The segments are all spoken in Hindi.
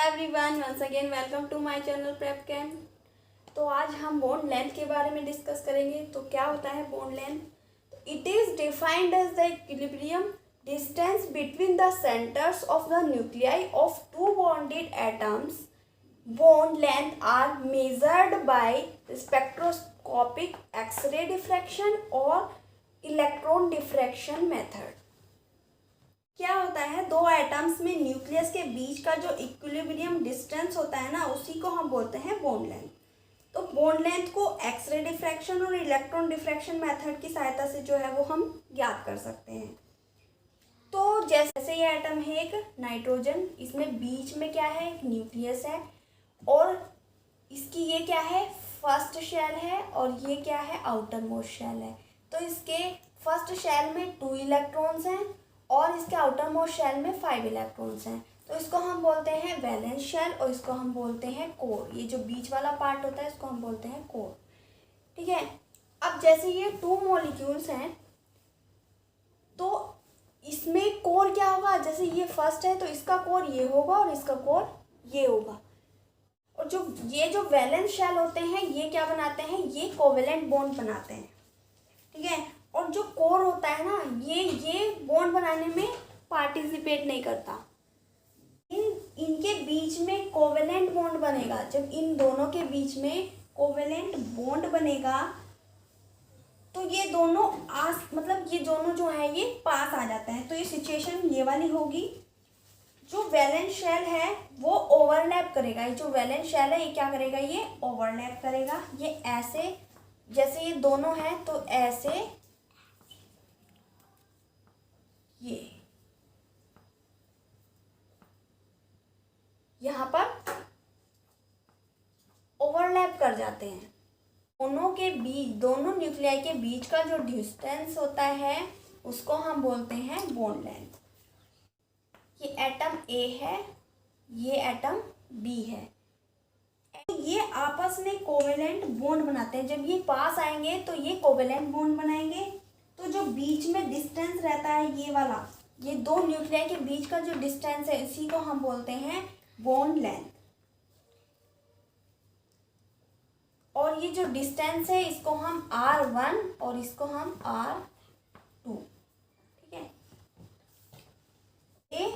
Everyone, once again welcome to my channel prep cam. तो आज हम बॉन्ड लेंथ के बारे में डिस्कस करेंगे। तो क्या होता है bond length? It is defined as the equilibrium distance between the centres of the nuclei of two bonded atoms. Bond length are measured by spectroscopic X-ray diffraction और इलेक्ट्रॉन डिफ्रैक्शन मेथड। क्या होता है, दो एटम्स में न्यूक्लियस के बीच का जो इक्विलिब्रियम डिस्टेंस होता है ना, उसी को हम बोलते हैं बॉन्ड लेंथ। तो बॉन्ड लेंथ को एक्सरे डिफ्रैक्शन और इलेक्ट्रॉन डिफ्रैक्शन मेथड की सहायता से जो है वो हम ज्ञात कर सकते हैं। तो जैसे ये एटम है एक नाइट्रोजन, इसमें बीच में क्या है, एक न्यूक्लियस है और इसकी ये क्या है, फर्स्ट शेल है और ये क्या है, आउटर मोस्ट शेल है। तो इसके फर्स्ट शेल में 2 इलेक्ट्रॉन्स हैं और इसके आउटर मोस्ट शेल में 5 इलेक्ट्रॉन्स हैं। तो इसको हम बोलते हैं वैलेंस शेल और इसको हम बोलते हैं कोर। ये जो बीच वाला पार्ट होता है इसको हम बोलते हैं कोर। ठीक है। अब जैसे ये 2 मॉलिक्यूल्स हैं तो इसमें कोर क्या होगा, जैसे ये फर्स्ट है तो इसका कोर ये होगा और इसका कोर ये होगा। और ये जो वैलेंस शेल होते हैं ये क्या बनाते हैं, ये कोवेलेंट बॉन्ड बनाते हैं। ठीक है। और जो कोर होता है ना, ये बॉन्ड बनाने में पार्टिसिपेट नहीं करता। इनके बीच में कोवेलेंट बॉन्ड बनेगा। जब इन दोनों के बीच में कोवेलेंट बॉन्ड बनेगा तो ये दोनों ये दोनों जो है ये पास आ जाते हैं। तो ये सिचुएशन ये वाली होगी। जो वैलेंस शेल है वो ओवरलैप करेगा। ये जो वैलेंस शेल है ये क्या करेगा, ये ओवरलैप करेगा। ये ऐसे, जैसे ये दोनों हैं तो ऐसे ये यहाँ पर ओवरलैप कर जाते हैं। दोनों न्यूक्लियाई के बीच का जो डिस्टेंस होता है उसको हम बोलते हैं बॉन्ड लेंथ। ये एटम ए है, ये एटम बी है। ये आपस में कोवेलेंट बॉन्ड बनाते हैं। जब ये पास आएंगे तो ये कोवेलेंट बॉन्ड बनाएंगे। तो जो बीच में डिस्टेंस रहता है ये वाला, ये दो न्यूक्लियाई के बीच का जो डिस्टेंस है इसी को हम बोलते हैं बॉन्ड लेंथ। और ये जो डिस्टेंस है इसको हम R1 और इसको हम R2। ठीक है। ए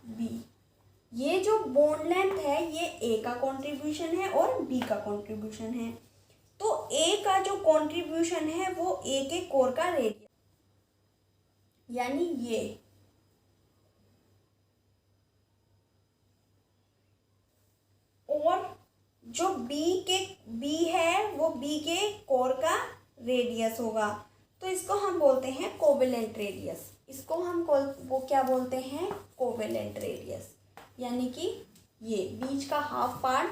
बी, ये जो बॉन्ड लेंथ है ये ए का कंट्रीब्यूशन है और बी का कंट्रीब्यूशन है। तो ए का जो कंट्रीब्यूशन है वो ए के कोर का रेडियस, यानी ये, और जो बी है वो बी के कोर का रेडियस होगा। तो इसको हम बोलते हैं कोवेलेंट रेडियस। इसको हम वो क्या बोलते हैं, कोवेलेंट रेडियस, यानी कि ये बीच का हाफ पार्ट।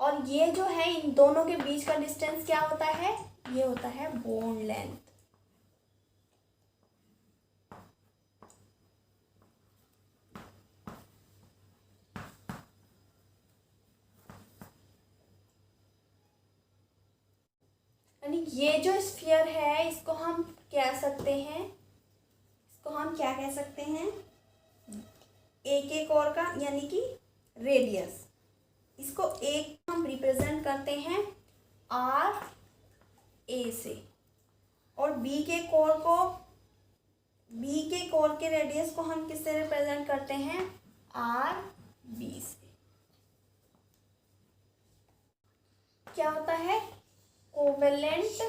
और ये जो है इन दोनों के बीच का डिस्टेंस क्या होता है, ये होता है बॉन्ड लेंथ। यानी ये जो स्फीयर है इसको हम कह सकते हैं, इसको हम क्या कह सकते हैं, ए के कोर का यानी कि रेडियस। इसको एक हम रिप्रेजेंट करते हैं आर ए से, और बी के कोर के रेडियस को हम किससे रिप्रेजेंट करते हैं, आर बी से। क्या होता है, कोवेलेंट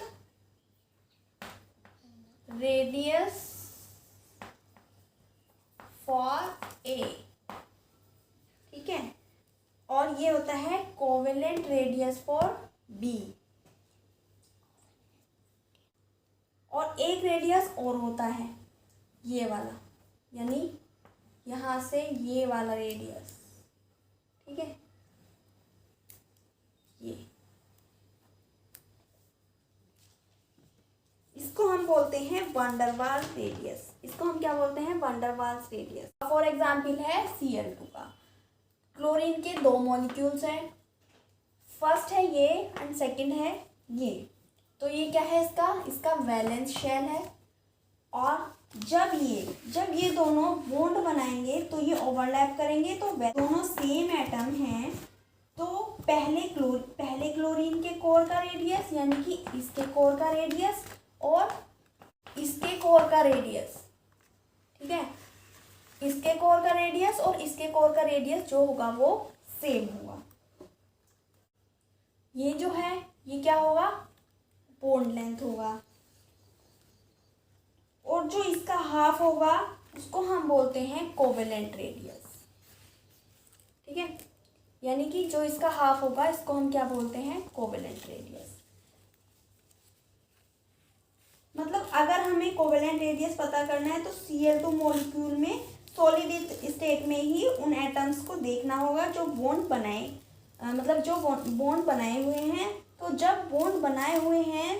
रेडियस फॉर ए। ठीक है। और ये होता है कोवेलेंट रेडियस फॉर बी। और एक रेडियस और होता है ये वाला, यानी यहाँ से ये वाला रेडियस। ठीक है। ये इसको हम बोलते हैं वैन वाल्स रेडियस। इसको हम क्या बोलते हैं, van Waals radius. For example है Cl2 का। क्लोरीन के 2 मॉलिक्यूल्स हैं, फर्स्ट है ये एंड सेकंड है ये। तो ये क्या है, इसका वैलेंस शेल है और जब ये दोनों बॉन्ड बनाएंगे तो ये ओवरलैप करेंगे, तो दोनों सेम एटम हैं, तो पहले क्लोरीन के कोर का रेडियस यानी कि इसके कोर का रेडियस और इसके कोर का रेडियस, ठीक है, इसके कोर का रेडियस और इसके कोर का रेडियस जो होगा वो सेम होगा। ये जो है ये क्या होगा, बॉन्ड लेंथ होगा, और जो इसका हाफ होगा उसको हम बोलते हैं कोवेलेंट रेडियस, ठीक है, यानी कि जो इसका हाफ होगा इसको हम क्या बोलते हैं, कोवेलेंट रेडियस। मतलब अगर हमें कोवेलेंट रेडियस पता करना है तो Cl2 मॉलिक्यूल में सॉलिड स्टेट में ही उन एटम्स को देखना होगा जो बॉन्ड बनाए, मतलब जो बॉन्ड बनाए हुए हैं। तो जब बॉन्ड बनाए हुए हैं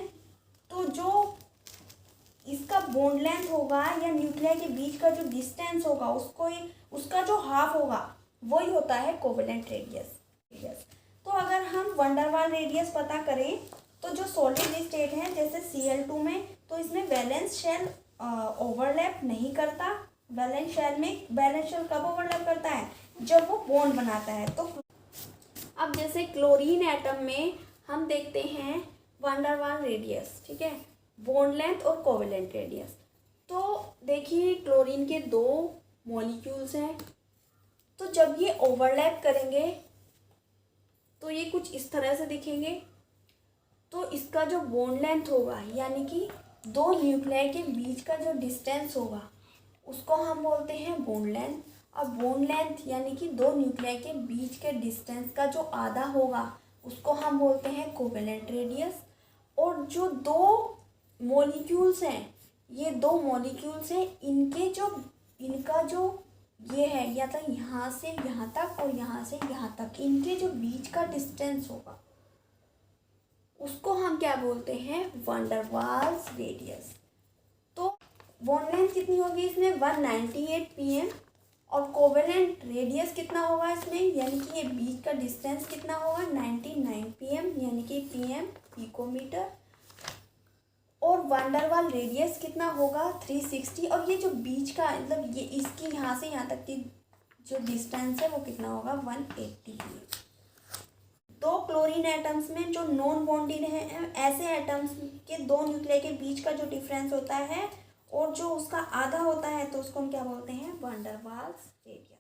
तो जो इसका बॉन्ड लेंथ होगा या न्यूक्लिया के बीच का जो डिस्टेंस होगा उसका जो हाफ होगा वही होता है कोवेलेंट रेडियस। तो अगर हम वंडरवाल रेडियस पता करें तो जो सॉलिड स्टेट है जैसे Cl2 में, तो इसमें वैलेंस शेल ओवरलैप नहीं करता। वैलेंस शेल कब ओवरलैप करता है, जब वो बॉन्ड बनाता है। तो अब जैसे क्लोरीन एटम में हम देखते हैं वंडरवाल रेडियस, ठीक है, बॉन्ड लेंथ और कोवेलेंट रेडियस। तो देखिए क्लोरीन के 2 मॉलिक्यूल्स हैं, तो जब ये ओवरलैप करेंगे तो ये कुछ इस तरह से दिखेंगे। तो इसका जो बॉन्ड लेंथ होगा यानी कि 2 न्यूक्लियाई के बीच का जो डिस्टेंस होगा उसको हम बोलते हैं बॉन्ड लेंथ। अब बॉन्ड लेंथ यानी कि 2 न्यूक्लियाई के बीच के डिस्टेंस का जो आधा होगा उसको हम बोलते हैं कोवेलेंट रेडियस। और जो 2 मॉलिक्यूल्स हैं, ये 2 मॉलिक्यूल्स हैं, इनका जो ये है या तो यहाँ से यहाँ तक और यहाँ से यहाँ तक, इनके जो बीच का डिस्टेंस होगा उसको हम क्या बोलते हैं, वंडरवाल्स रेडियस। तो बॉन्ड लेंथ कितनी होगी इसमें 198 pm, और कोवेलेंट रेडियस कितना होगा इसमें, यानी कि ये बीच का डिस्टेंस कितना होगा 99 pm, यानी कि pm पिकोमीटर। और वंडरवाल रेडियस कितना होगा 360, और ये जो बीच का मतलब ये इसकी यहाँ से यहाँ तक की जो डिस्टेंस है वो कितना होगा 180 pm। 2 क्लोरीन एटम्स में जो नॉन बॉन्डेड है, ऐसे एटम्स के 2 न्यूक्लियाई के बीच का जो डिफरेंस होता है और जो उसका आधा होता है तो उसको हम क्या बोलते हैं, वंडरवाल्स रेडियस।